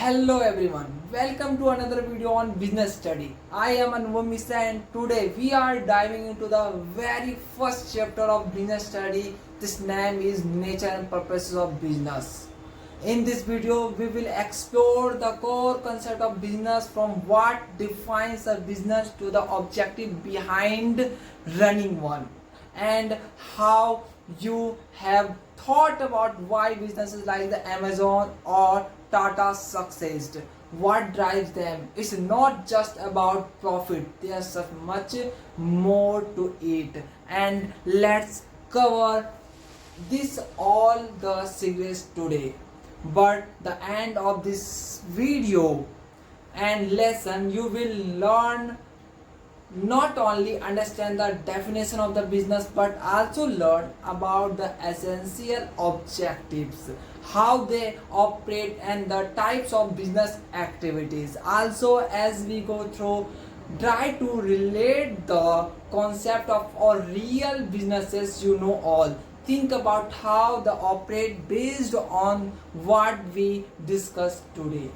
Hello everyone, welcome to another video on business study. I am Anubhav Mishra and today we are diving into the very first chapter of business study. This name is Nature and Purposes of Business. In this video, we will explore the core concept of business from what defines a business to the objective behind running one, and how you have thought about why businesses like the Amazon or Tata succeeded. What drives them? It's not just about profit. There's so much more to it, and let's cover this all the secrets today. But the end of this video and lesson, you will learn not only understand the definition of the business but also learn about the essential objectives, how they operate, and the types of business activities. Also, as we go through, try to relate the concept of our real businesses you know all. Think about how they operate based on what we discussed today.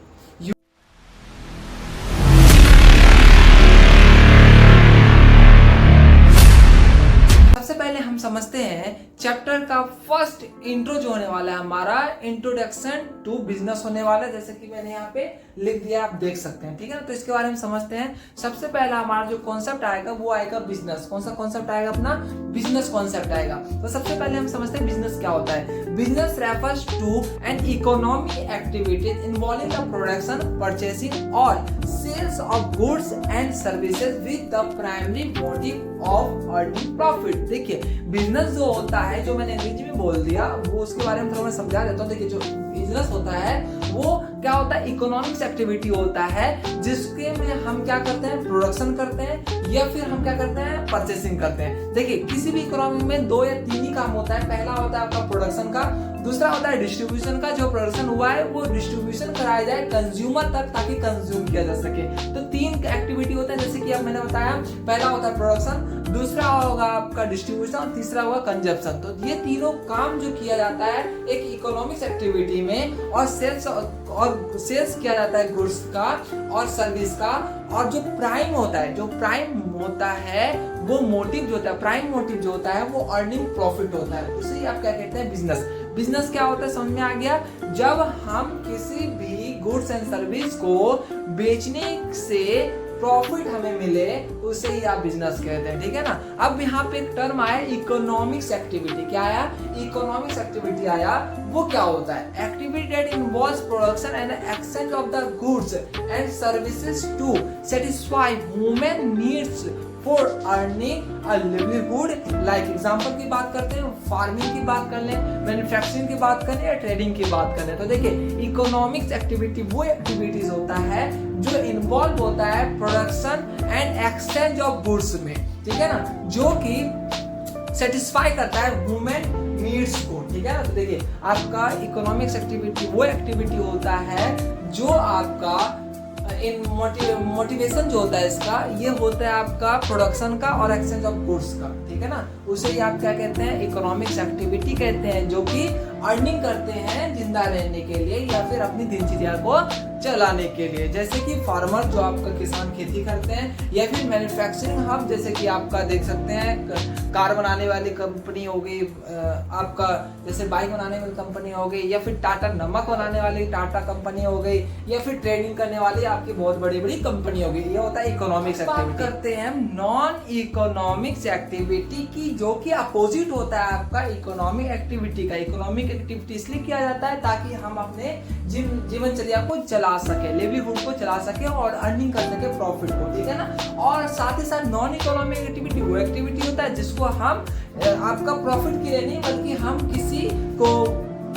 सबसे पहले हम समझते हैं chapter का first intro जो होने वाला है हमारा इंट्रोडक्शन टू बिजनेस होने वाला है, जैसे कि मैंने यहाँ पे लिख दिया, आप देख सकते हैं। ठीक है ना, तो इसके बारे में समझते हैं। सबसे पहला हमारा जो कॉन्सेप्ट आएगा वो आएगा बिजनेस। कौन सा कॉन्सेप्ट आएगा? अपना बिजनेस कॉन्सेप्ट आएगा। तो सबसे पहले हम समझते हैं बिजनेस क्या होता है। Business refers to an economy activities involving the production, purchasing और sales of goods and services with the primary motive of earning profit. देखिए, बिजनेस जो होता है, जो मैंने अंग्रेजी में बोल दिया, वो उसके बारे में थोड़ा मैं समझा देता हूँ। देखिए, जो बिजनेस होता है वो क्या होता है? इकोनॉमिक्स एक्टिविटी होता है, जिसके में हम क्या करते हैं? प्रोडक्शन करते हैं, या फिर हम क्या करते हैं? परचेसिंग करते हैं। देखिए, किसी भी इकोनॉमी में दो या तीन ही काम होता है। पहला होता है आपका प्रोडक्शन का, दूसरा होता है डिस्ट्रीब्यूशन का। जो प्रोडक्शन हुआ है वो डिस्ट्रीब्यूशन कराया जाए कंज्यूमर तक, ताकि कंज्यूम किया जा सके। तो तीन एक्टिविटी होता है, जैसे कि अब मैंने बताया। पहला होता है प्रोडक्शन, दूसरा होगा आपका डिस्ट्रीब्यूशन और तीसरा होगा कंजप्शन। तो ये तीनों काम जो किया जाता है एक इकोनॉमिक्स एक्टिविटी में, और सेल्स किया जाता है गुड्स का और सर्विस का। और जो प्राइम होता है वो मोटिव जो होता है, प्राइम मोटिव जो होता है वो अर्निंग प्रॉफिट होता है। उसे आप क्या कहते हैं? बिजनेस। बिजनेस क्या होता है समझ में आ गया? जब हम किसी भी गुड्स एंड सर्विस को बेचने से प्रॉफिट हमें मिले, उसे ही आप बिजनेस कहते हैं। ठीक है ना। अब यहाँ पे एक टर्म आया इकोनॉमिक्स एक्टिविटी। क्या आया? इकोनॉमिक्स एक्टिविटी आया। वो क्या होता है? Activity that involves production and exchange of the goods and services to satisfy human needs for earning a livelihood. Like example की बात करते हैं, फार्मिंग की बात कर लें, मैन्युफैक्चरिंग की बात करें या ट्रेडिंग की बात करें। तो देखिए, इकोनॉमिक्स एक्टिविटी वो एक्टिविटीज होता है जो इन्वॉल्व होता है production and exchange of goods में। ठीक है ना, जो कि सेटिस्फाई करता है ह्यूमन नीड्स को। ठीक है ना। तो देखिए, आपका इकोनॉमिक्स एक्टिविटी वो एक्टिविटी होता है जो आपका इन मोटिवेशन जो होता है इसका, ये होता है आपका प्रोडक्शन का और एक्सचेंज ऑफ गुड्स का। ठीक है ना। उसे ही आप क्या कहते हैं? इकोनॉमिक्स एक्टिविटी कहते हैं, जो कि अर्निंग करते हैं जिंदा रहने के लिए या फिर अपनी दिनचर्या को चलाने के लिए। जैसे कि फार्मर जो आपका किसान खेती करते हैं, या फिर मैन्युफैक्चरिंग हब, जैसे कि आपका देख सकते हैं कार बनाने वाली कंपनी हो गई, आपका जैसे बाइक बनाने वाली कंपनी हो गई, या फिर टाटा नमक बनाने वाली टाटा कंपनी हो गई, या फिर ट्रेडिंग करने वाली आपकी बहुत बड़ी बड़ी कंपनी हो गई। ये होता है इकोनॉमिक्स एक्टिविटी। करते हैं नॉन इकोनॉमिक्स एक्टिविटी की, जो कि अपोजिट होता है आपका इकोनॉमिक एक्टिविटी का। इकोनॉमिक एक्टिविटी इसलिए किया जाता है ताकि हम अपने जीवनचर्या को चला सके, लिवलीहुड को चला सके और अर्निंग कर सके प्रॉफिट को। ठीक है ना। और साथ ही साथ नॉन इकोनॉमिक एक्टिविटी वो एक्टिविटी होता है जिसको हम आपका प्रॉफिट के लिए नहीं, बल्कि हम किसी को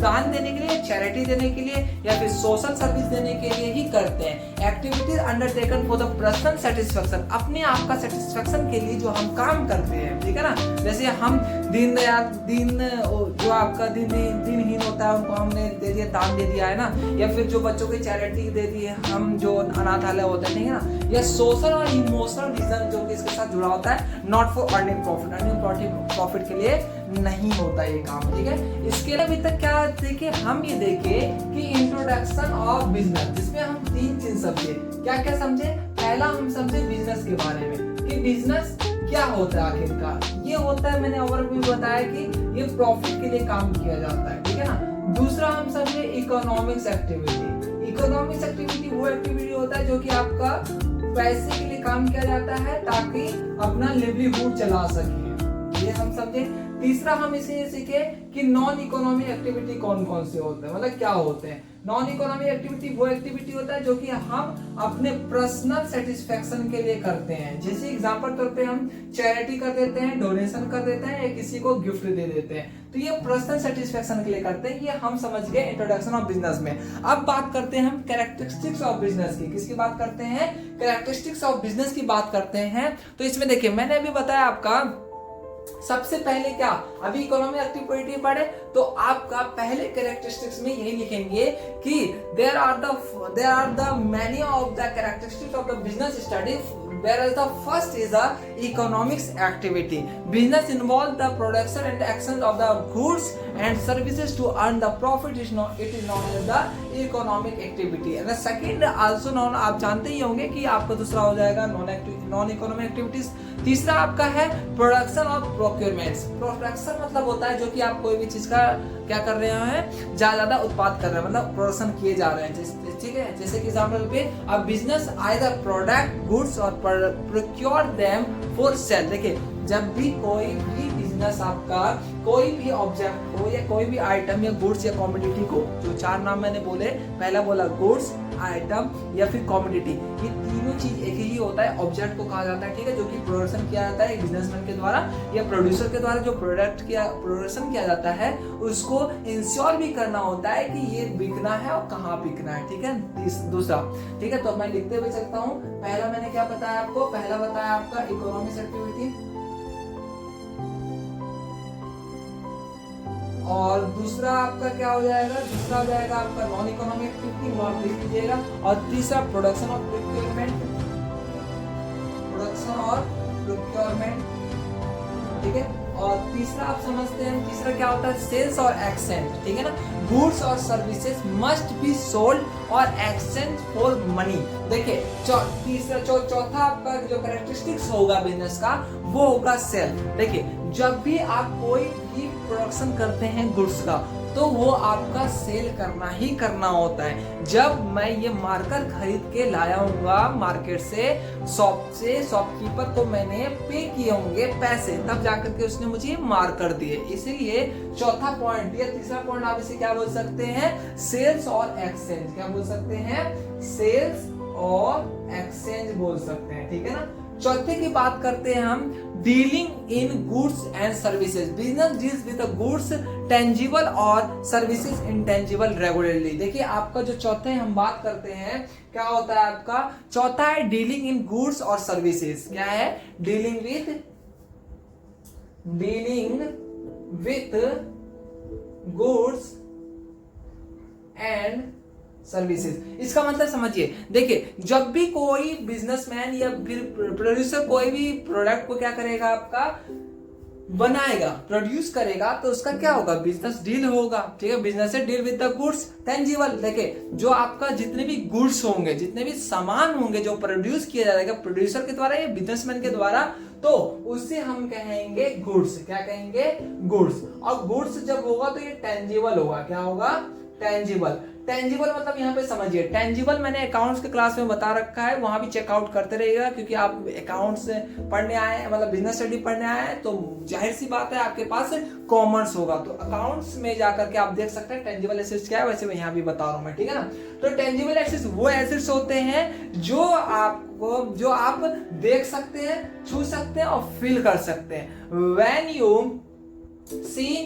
दान देने के लिए, चैरिटी देने के लिए, या फिर सोशल सर्विस देने के लिए ही करते हैं। Activities undertaken for the personal satisfaction, अपने आप का सेटिस्फेक्शन के लिए जो हम काम करते हैं। ठीक है ना। जैसे हम जो आपका दिनहीन होता है उनको हमने दे दिया, दान दे दिया है ना, या फिर जो बच्चों की चैरिटी दे दी है हम, जो अनाथालय होता है, ठीक है ना, या सोशल और इमोशनल रीजन जो कि इसके साथ जुड़ा होता है, नॉट फॉर अर्निंग प्रॉफिट के लिए नहीं होता ये काम, ठीक है। इसके अलावा अभी तक क्या देखे, हम ये देखे कि इंट्रोडक्शन ऑफ बिजनेस, जिसमें हम 3 चीज समझे। क्या क्या समझे? पहला हम समझे बिजनेस के बारे में कि बिजनेस क्या होता है आखिरकार। ये होता है, मैंने ओवरव्यू बताया कि ये प्रॉफिट के लिए काम किया जाता है, ठीक है ना। दूसरा हम समझे इकोनॉमिक्स एक्टिविटी। इकोनॉमिक्स एक्टिविटी वो एक्टिविटी होता है जो कि आपका पैसे के लिए काम किया जाता है ताकि अपना लिवलीहुड चला सके, ये हम समझे। तीसरा हम इसे सीखे कि नॉन इकोनॉमिक एक्टिविटी कौन कौन से होते हैं, मतलब क्या होते हैं। नॉन इकोनॉमिक एक्टिविटी वो एक्टिविटी होता है जो कि हम अपने पर्सनल सेटिस्फेक्शन के लिए करते हैं। जैसे एग्जांपल तौर पे हम चैरिटी कर देते हैं, डोनेशन कर देते हैं, या किसी को गिफ्ट दे देते हैं, तो ये पर्सनल सेटिस्फेक्शन के लिए करते हैं। ये हम समझ गए इंट्रोडक्शन ऑफ बिजनेस में। अब बात करते हैं हम कैरेक्टरिस्टिक्स ऑफ बिजनेस की। किसकी बात करते हैं? कैरेक्टरिस्टिक्स ऑफ बिजनेस की बात करते हैं। तो इसमें देखिए, मैंने अभी बताया आपका सबसे पहले क्या, अभी इकोनॉमिक एक्टिविटी पढ़े तो आपका पहले कैरेक्टरिस्टिक्स में यही लिखेंगे कि there are the many of the characteristics of the business study, whereas the first is the economics activity. Business involves the production and exchange of the goods and services to earn the profit. It is known as the economic activity. And the second also known, आप जानते ही होंगे कि आपका दूसरा हो जाएगा non economic activities. तीसरा आपका है प्रोडक्शन ऑफ प्रोक्योरमेंट्स। प्रोडक्शन मतलब होता है जो कि आप कोई भी चीज का क्या कर रहे हैं, ज्यादा उत्पाद कर रहे हैं, मतलब प्रोडक्शन किए जा रहे हैं, ठीक है। जैसे कि एग्जांपल पे a business either product goods और प्रोक्योर देम फॉर सेल। देखिए, जब भी कोई भी बिजनेस आपका कोई भी ऑब्जेक्ट को या कोई भी आइटम या गुड्स या कॉमोडिटी को, जो 4 नाम मैंने बोले, पहला बोला गुड्स, आइटम या फिर कॉमोडिटी, ये तीनों चीज एक ही होता है, ऑब्जेक्ट को कहा जाता है, ठीक है, जो कि प्रोडक्शन किया जाता है बिजनेसमैन के द्वारा या प्रोड्यूसर के द्वारा। जो प्रोडक्ट किया प्रोडक्शन किया जाता है उसको इंश्योर भी करना होता है कि ये बिकना है और कहाँ बिकना है, ठीक है। दूसरा, ठीक है, तो मैं लिखते हुए चलता हूँ। पहला मैंने क्या बताया आपको, पहला बताया आपका इकोनॉमिक एक्टिविटी, और दूसरा आपका क्या हो जाएगा, दूसरा हो जाएगा आपका नॉन इकोनॉमिक एक्टिविटी, वो आप लिख लीजिएगा। और तीसरा प्रोडक्शन और प्रोक्योरमेंट, ठीक है। और तीसरा आप समझते हैं, तीसरा क्या होता है, सेल्स और एक्सचेंज, ठीक है ना। गुड्स और सर्विसेज मस्ट बी सोल्ड और एक्सचेंज फॉर मनी। देखिए, चौथा आपका जो कैरेक्टरिस्टिक्स होगा बिजनेस का वो होगा सेल। देखिए, जब भी आप कोई भी प्रोडक्शन करते हैं गुड्स का, तो वो आपका सेल करना ही करना होता है। जब मैं ये मार्कर खरीद के लाया हूँगा मार्केट से, शॉपकीपर को मैंने पे किए होंगे पैसे, तब जाकर के उसने मुझे मार्कर दिए। इसीलिए चौथा पॉइंट या तीसरा पॉइंट आप इसे क्या बोल सकते हैं, सेल्स और एक्सचेंज। क्या बोल सकते हैं, सेल्स और एक्सचेंज बोल सकते हैं, ठीक है ना। चौथे की बात करते हैं हम, dealing in goods and services. Business deals with goods tangible और सर्विसेज इंटेंजिबल रेगुलरली। देखिए, आपका जो चौथा है हम बात करते हैं, क्या होता है आपका चौथा है डीलिंग इन गुड्स और सर्विसेज। क्या है, dealing with goods and services. इसका मतलब समझिए, देखिए, जब भी कोई बिजनेसमैन या फिर प्रोड्यूसर कोई भी प्रोडक्ट को क्या करेगा, आपका बनाएगा, प्रोड्यूस करेगा, तो उसका क्या होगा, बिजनेस डील होगा, ठीक है। Business deal with the goods tangible. देखिए, जो आपका जितने भी गुड्स होंगे, जितने भी सामान होंगे जो प्रोड्यूस किया जाएगा प्रोड्यूसर के द्वारा या बिजनेसमैन के द्वारा, तो उससे हम कहेंगे गुड्स। क्या कहेंगे, गुड्स। और गुड्स जब होगा तो ये टेंजिबल होगा। क्या होगा, टेंजिबल। टेंजिबल मतलब यहाँ पे समझिए, टेंजिबल मैंने अकाउंट्स के क्लास में बता रखा है, वहां भी चेकआउट करते रहिएगा, क्योंकि आप अकाउंट्स पढ़ने आए हैं, मतलब बिजनेस स्टडी पढ़ने आए हैं, तो जाहिर सी बात है आपके पास कॉमर्स होगा, तो अकाउंट्स में जाकर के आप देख सकते हैं टेंजिबल एसेट्स क्या है। वैसे मैं यहाँ भी बता रहा हूँ मैं, ठीक है ना। तो टेंजिबल एसेट्स वो एसेट्स होते हैं जो आप देख सकते हैं, छू सकते हैं और फील कर सकते हैं। When you see,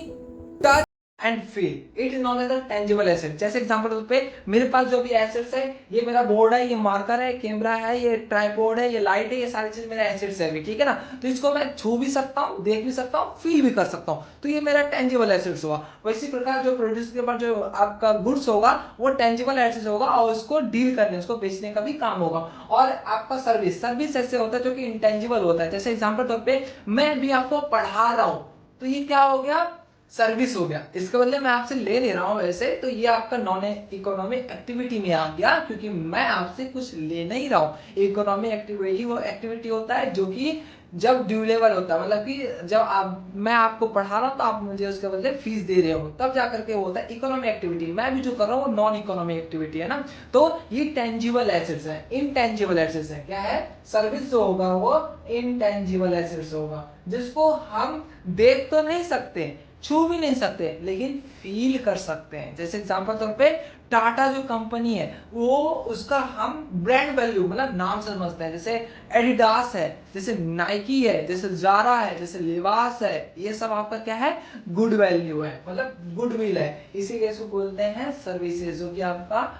touch and feel, it is known as a tangible asset. जैसे एग्जांपल तौर पे मेरे पास जो भी एसेट्स है, ये मेरा बोर्ड है, ये मार्कर है, कैमरा है, ये ट्राइपॉड है, ये लाइट है, ये सारी चीज मेरा एसेट्स है, ठीक है ना। तो इसको मैं छू भी सकता हूँ, देख भी सकता हूँ, फील भी कर सकता हूँ, तो ये मेरा टेंजिबल एसेट्स हुआ। वैसी प्रकार जो प्रोड्यूस के बाद जो आपका गुड्स होगा वो टेंजिबल एसेट्स होगा, और उसको डील करने, उसको बेचने का भी काम होगा। और आपका सर्विस, सर्विस ऐसे होता है जो कि इंटेंजिबल होता है। जैसे एग्जाम्पल तौर पे मैं भी आपको पढ़ा रहा हूँ, तो ये क्या हो गया, सर्विस हो गया। इसके बदले मैं आपसे ले रहा हूं वैसे, तो ये आपका नॉन इकोनॉमिक एक्टिविटी में आ गया, क्योंकि मैं आपसे कुछ ले नहीं रहा हूं। इकोनॉमिक एक्टिविटी वो एक्टिविटी होता है जो कि जब ड्यूरेबल होता है, मतलब कि जब मैं आपको पढ़ा रहा हूं तो आप मुझे उसके बदले फीस दे रहे हो, तब जाकर के होता है इकोनॉमिक एक्टिविटी। मैं भी जो कर रहा हूँ वो नॉन इकोनॉमिक एक्टिविटी है ना। तो ये टेंजिबल एसेट्स है, इनटेंजिबल एसेट्स है। क्या है, सर्विस जो होगा वो इनटेंजिबल एसेट्स होगा, जिसको हम देख तो नहीं सकते, छू भी नहीं सकते, लेकिन फील कर सकते हैं। जैसे एग्जांपल तौर पे टाटा जो कंपनी है, वो उसका हम ब्रांड वैल्यू मतलब नाम से समझते हैं। जैसे एडिडास है, जैसे नाइकी है, जैसे जारा है, जैसे लिबास है, ये सब आपका क्या है, गुड वैल्यू है, मतलब गुडविल है। इसी के इसको बोलते हैं सर्विसेज, जो कि आपका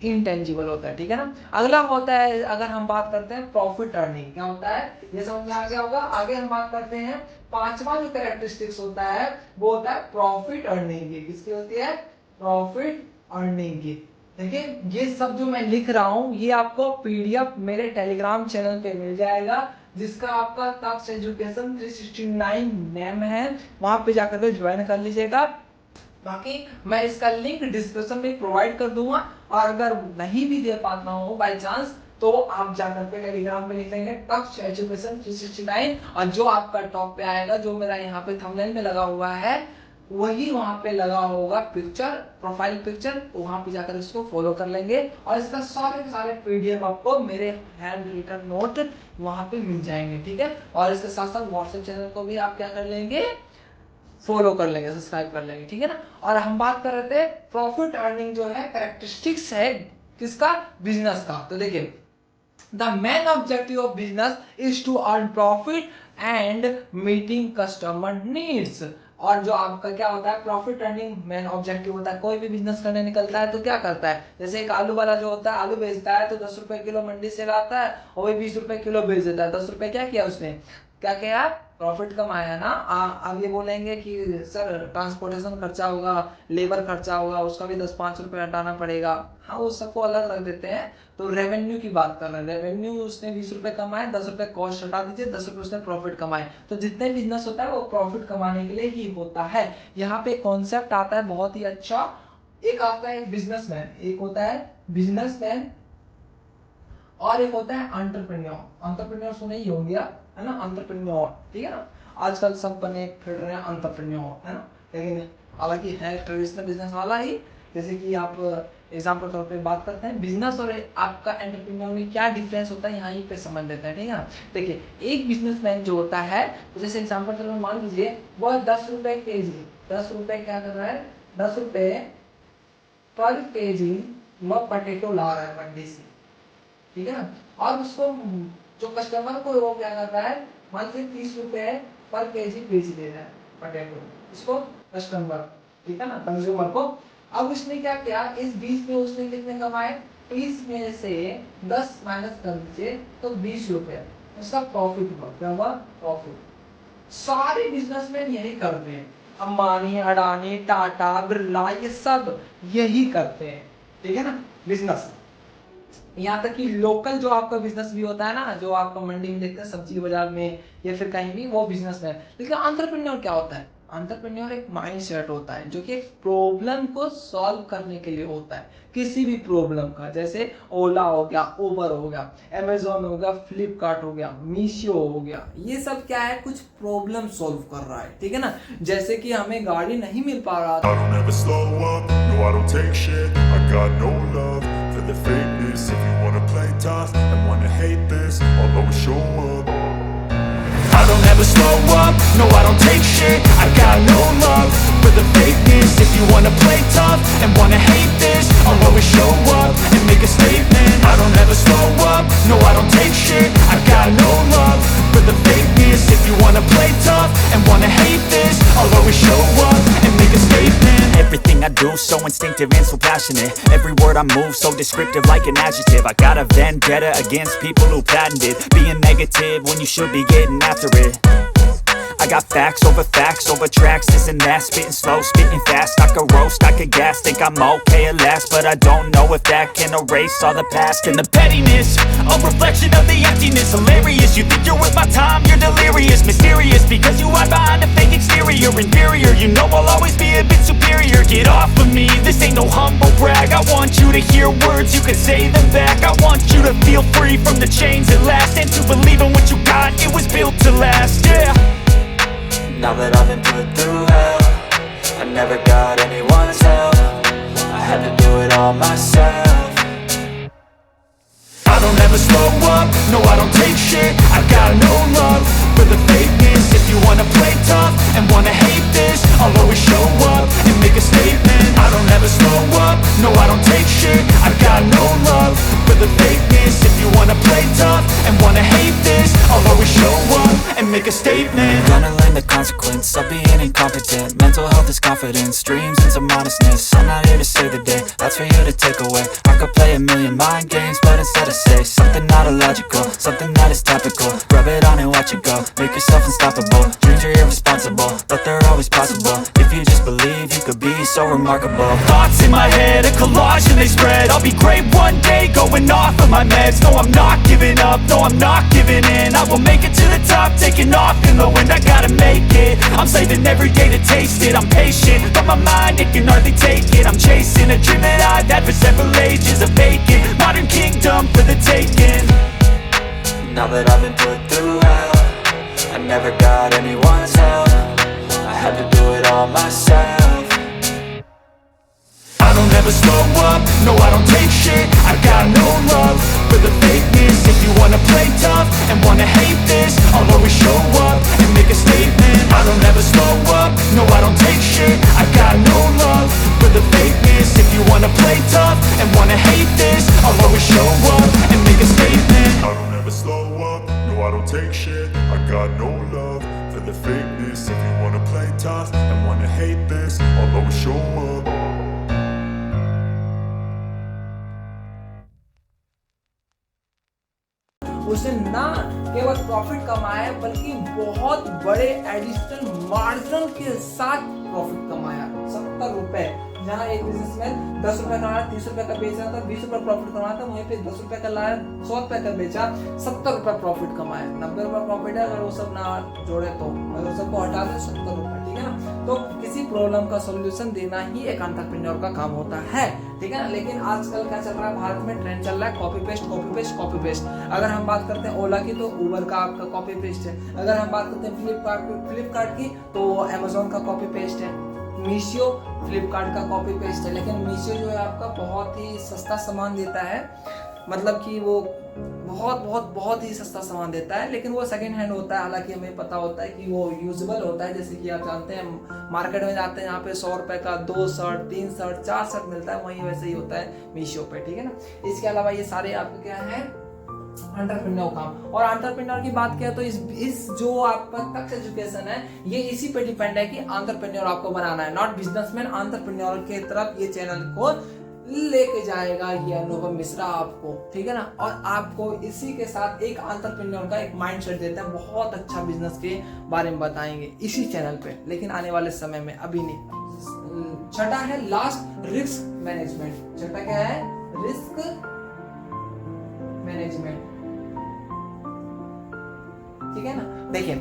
इनटेंजिबल होता है, ठीक है ना। अगला होता है, अगर हम बात करते हैं प्रॉफिट अर्निंग, क्या होता है ये समझ में आ गया होगा। आगे हम बात करते हैं पांचवा जो कैरेक्टरिस्टिक्स होता है वो होता है प्रॉफिट अर्निंग की। किसकी होती है, प्रॉफिट अर्निंग की। देखिए ये सब जो मैं लिख रहा हूँ ये आपको पीडीएफ मेरे टेलीग्राम चैनल पे मिल जाएगा, जिसका आपका तक्ष एजुकेशन 369 नेम है, वहां पे जाकर के ज्वाइन कर लीजिएगा। बाकी मैं इसका लिंक डिस्क्रिप्शन में प्रोवाइड कर दूंगा, और अगर नहीं भी दे पाता हूँ बाई चांस, तो आप जाकर के टेलीग्राम पे लिख लेंगे तक्ष एजुकेशन 369, और जो आपका टॉप पे आएगा, जो मेरा यहाँ पे थंबनेल में लगा हुआ है, वही वहां पे लगा होगा पिक्चर, प्रोफाइल पिक्चर, वहां पे जाकर इसको फॉलो कर लेंगे, और इसका सारे सारे पीडीएफ आपको मेरे हैंड रिटन नोट वहां पे मिल जाएंगे, ठीक है। और इसके साथ साथ व्हाट्सएप चैनल को भी आप क्या कर लेंगे, फॉलो कर लेंगे, सब्सक्राइब कर लेंगे, ठीक है ना। और हम बात कर रहे थे प्रॉफिट अर्निंग जो है कैरेक्टरिस्टिक्स है किसका, बिजनेस का। तो देखिए the main objective of business is to earn profit and meeting customer needs. और जो आपका क्या होता है, प्रॉफिट अर्निंग मेन ऑब्जेक्टिव होता है। कोई भी बिजनेस करने निकलता है तो क्या करता है, जैसे एक आलू वाला जो होता है, आलू बेचता है तो 10 रुपए किलो मंडी से लाता है, और वही 20 रुपए किलो बेच देता है। 10 रुपए क्या किया उसने, क्या किया, प्रॉफिट कमाया ना। आप ये बोलेंगे कि सर ट्रांसपोर्टेशन खर्चा होगा, लेबर खर्चा होगा, उसका भी 10-5 रुपए हटाना पड़ेगा। हाँ वो सबको अलग रख देते हैं। तो रेवेन्यू की बात कर रहे हैं, रेवेन्यू उसने 20 रुपए कमाए, 10 रुपए कॉस्ट हटा दीजिए, 10 रुपए उसने प्रॉफिट कमाए। तो जितने बिजनेस होता है वो प्रॉफिट कमाने के लिए ही होता है। यहाँ पे कॉन्सेप्ट आता है बहुत ही अच्छा। एक आता है बिजनेसमैन, एक होता है बिजनेसमैन, और एक होता है एंटरप्रेन्योर। एंटरप्रेन्योर सुने ही होंगे है ना, एंटरप्रेन्योर, ठीक है ना। आजकल सब बने फिर रहे हैं एंटरप्रेन्योर, है ना। लेकिन हालांकि है ट्रेडिशनल बिजनेस वाला ही। जैसे कि आप एग्जाम्पल तौर पे बात करते हैं बिजनेस और आपका एंटरप्रेन्योर में क्या डिफरेंस होता है, यहाँ पे समझ लेते हैं, ठीक है ना। देखिए एक बिजनेसमैन जो होता है, तो जैसे एग्जाम्पल तौर पर मान लीजिए वह 10 रुपए केजी, 10 रुपए क्या कर रहा है, 10 रुपए पर केजी वह पटेटो ला रहा है मंडी से, ठीक है ना। और उसको जो कस्टमर को वो क्या कर रहा है, मान लीजिए 30 रुपए पर केजी बेच दे रहा है पटेटो, इसको कस्टमर, ठीक है ना, कंज्यूमर को। अब उसने क्या किया, इस 20 में उसने कितने कमाए, 30 में से 10 माइनस कर दीजिए तो 20 रुपए उसका प्रॉफिट हुआ। क्या हुआ, प्रॉफिट। सारे बिजनेसमैन यही करते हैं, अंबानी, अडानी, टाटा, बिरला, ये सब यही करते हैं, ठीक है ना, बिजनेस। यहाँ तक कि लोकल जो आपका बिजनेस भी होता है ना, जो आपका मंडी में देखते हैं, सब्जी बाजार में या फिर कहीं भी, वो बिजनेस में। लेकिन एंटरप्रेन्योर क्या होता है, एंटरप्रेन्योर एक माइंड सेट होता है जो कि एक प्रॉब्लम को सॉल्व करने के लिए होता है, किसी भी प्रॉब्लम का। जैसे ओला हो गया, उबर हो गया, अमेजोन हो गया, फ्लिपकार्ट हो गया, मीशो हो गया, ये सब क्या है, कुछ प्रॉब्लम सॉल्व कर रहा है, ठीक है ना। जैसे कि हमें गाड़ी नहीं मिल पा रहा था, the fakeness. If you wanna play tough and wanna hate this, I'll always show up. I don't ever slow up, no I don't take shit. I got no love for the fakeness. If you wanna play tough and wanna hate this, I'll always show up and make a statement. I don't ever slow up, no I don't take shit. I got no love for the fakeness. If you wanna play tough and wanna hate this, I'll always show up and make a statement. do, so instinctive and so passionate. Every word I move, so descriptive like an adjective. I got a vendetta against people who patented being negative when you should be getting after it. I got facts over tracks, this and that. Spitting slow, spitting fast, I could roast, I could gas. Think I'm okay at last, but I don't know if that can erase all the past. And the pettiness, a reflection of the emptiness. Hilarious, you think you're worth my time, you're delirious. Mysterious, because you hide behind a fake exterior. Inferior, you know I'll always be a bit superior. Get off of me, this ain't no humble brag. I want you to hear words, you can say them back. I want you to feel free from the chains at last, and to believe in what you got, it was built to last, yeah. Now that I've been put through hell, I never got anyone's help. I had to do it all myself. I don't ever slow up, no I don't take shit. I got no love for the fakeness. If you wanna play tough and wanna hate this, I'll always show up and make a statement. I don't ever slow up, no I don't take shit. I got no love for the fakeness. If you wanna play tough and wanna hate this, I'll always show up and make a statement. Gonna learn the consequence of being incompetent. Mental health is confidence, dreams and some honestness. I'm not here to save the day, that's for you to take away. I could play a million mind games, but instead I say something not illogical, something that is topical. Rub it on and watch it go, make yourself unstoppable. Dreams are irresponsible, but they're always possible. If you just believe, you could be so remarkable. Thoughts in my head, a collage and they spread. I'll be great one day, going off of my meds. No, I'm not giving up, no, I'm not giving in. I will make it to the top, taking off in the wind. I gotta make it, I'm saving every day to taste it. I'm patient, but my mind, it can hardly take it. I'm chasing a dream that I've had for several ages. A vacant, modern kingdom for the taking. Now that I've been put through hell, I never got anyone's help. I had to do it all myself. I don't ever slow up, no I don't take shit. I got no love for the fakeness. If you wanna play tough and wanna hate this, I'll always show up and make a statement. I don't ever slow up, no I don't take shit. I got no love for the fakeness. If you wanna play tough and wanna hate this, I'll always show up and make a statement. I don't ever slow up, no I don't take shit. I got no love for the fakeness. If you wanna play tough and wanna hate this, I'll always show up. उसने ना केवल profit कमाया बल्कि बहुत बड़े additional margin के साथ profit कमाया। 70 रुपए, जहाँ एक बिजनेसमैन 10 रुपए का लाया, 30 रुपए का बेचा था, 20 रुपए प्रॉफिट कमाया था, वहीं पे 10 रुपए का लाया, 100 रुपए का बेचा, 70 रुपए प्रॉफिट कमाया। 90 रुपए प्रॉफिट है, अगर वो सब ना जोड़े तो, अगर सबको हटा दे 70 रुपए, ठीक है ना। तो किसी प्रॉब्लम का सोल्यूशन देना ही एक एंटरप्रेन्योर का काम होता है, ठीक है ना। लेकिन आजकल क्या चल रहा है, भारत में ट्रेंड चल रहा है copy paste copy paste copy paste. अगर हम बात करते हैं ओला की तो उबर का आपका कॉपी पेस्ट है। अगर हम बात करते हैं फ्लिपकार्ट की तो अमेजोन का कॉपी पेस्ट है। मीशो फ्लिपकार्ट का कॉपी पेस्ट है। लेकिन मीशो जो है आपका बहुत ही सस्ता सामान देता है, मतलब कि वो बहुत ही सस्ता सामान देता है, लेकिन वो सेकंड हैंड होता है। हालांकि हमें पता होता है कि वो यूजेबल होता है। जैसे कि आप जानते हैं मार्केट में जाते हैं, यहाँ पे 100 रुपए का 2 शर्ट 3 शर्ट 4 शर्ट मिलता है, वहीं वैसे ही होता है मीशो पे, ठीक है ना। इसके अलावा ये सारे आपके क्या है एंटरप्रेन्योर काम। और एंटरप्रेन्योर की बात किया तो इस जो आपका तक एजुकेशन है ये इसी पे डिपेंड है कि एंटरप्रेन्योर आपको बनाना है, नॉट बिजनेसमैन। एंटरप्रेन्योर की तरफ ये चैनल को लेके जाएगा ये अनुभव मिश्रा आपको, ठीक है ना। और आपको इसी के साथ एक एंटरप्रेन्योर का एक माइंडसेट देते हैं, बहुत अच्छा बिजनेस के बारे में बताएंगे इसी चैनल पे, लेकिन आने वाले समय में, अभी नहीं। छठा है लास्ट, रिस्क मैनेजमेंट। छठा क्या है, रिस्क मैनेजमेंट, ठीक है ना। देखिए,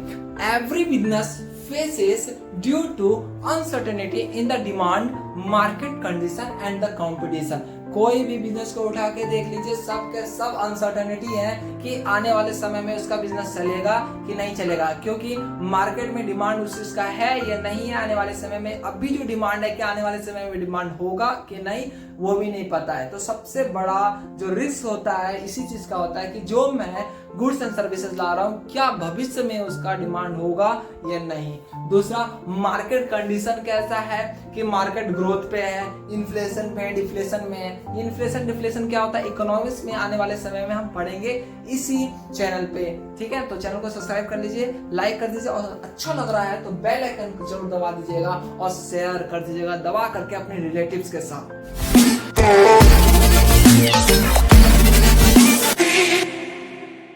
every business faces due to uncertainty in the demand, market condition and the competition। कोई भी बिजनेस को उठा के देख लीजिए, सब के सब अनसर्टेनिटी है कि आने वाले समय में उसका बिजनेस चलेगा कि नहीं चलेगा, क्योंकि मार्केट में डिमांड उस चीज का है या नहीं है आने वाले समय में। अभी जो डिमांड है कि आने वाले समय में डिमांड होगा कि नहीं वो भी नहीं पता है। तो सबसे बड़ा जो रिस्क होता है इसी चीज का होता है कि जो मैं गुड्स एंड सर्विसेज ला रहा हूँ क्या भविष्य में उसका डिमांड होगा या नहीं। दूसरा, मार्केट कंडीशन कैसा है कि मार्केट ग्रोथ पे है, इन्फ्लेशन पे है, डिफ्लेशन में है, ये इन्फ्लेशन डिफ्लेशन क्या होता है इकोनॉमिक्स में आने वाले समय में हम पढ़ेंगे इसी चैनल पे। ठीक है, तो चैनल को सब्सक्राइब कर लीजिए, लाइक कर दीजिए और अच्छा लग रहा है तो बेल आइकन को जरूर दबा दीजिएगा और शेयर कर दीजिएगा दबा करके अपने रिलेटिव्स के साथ।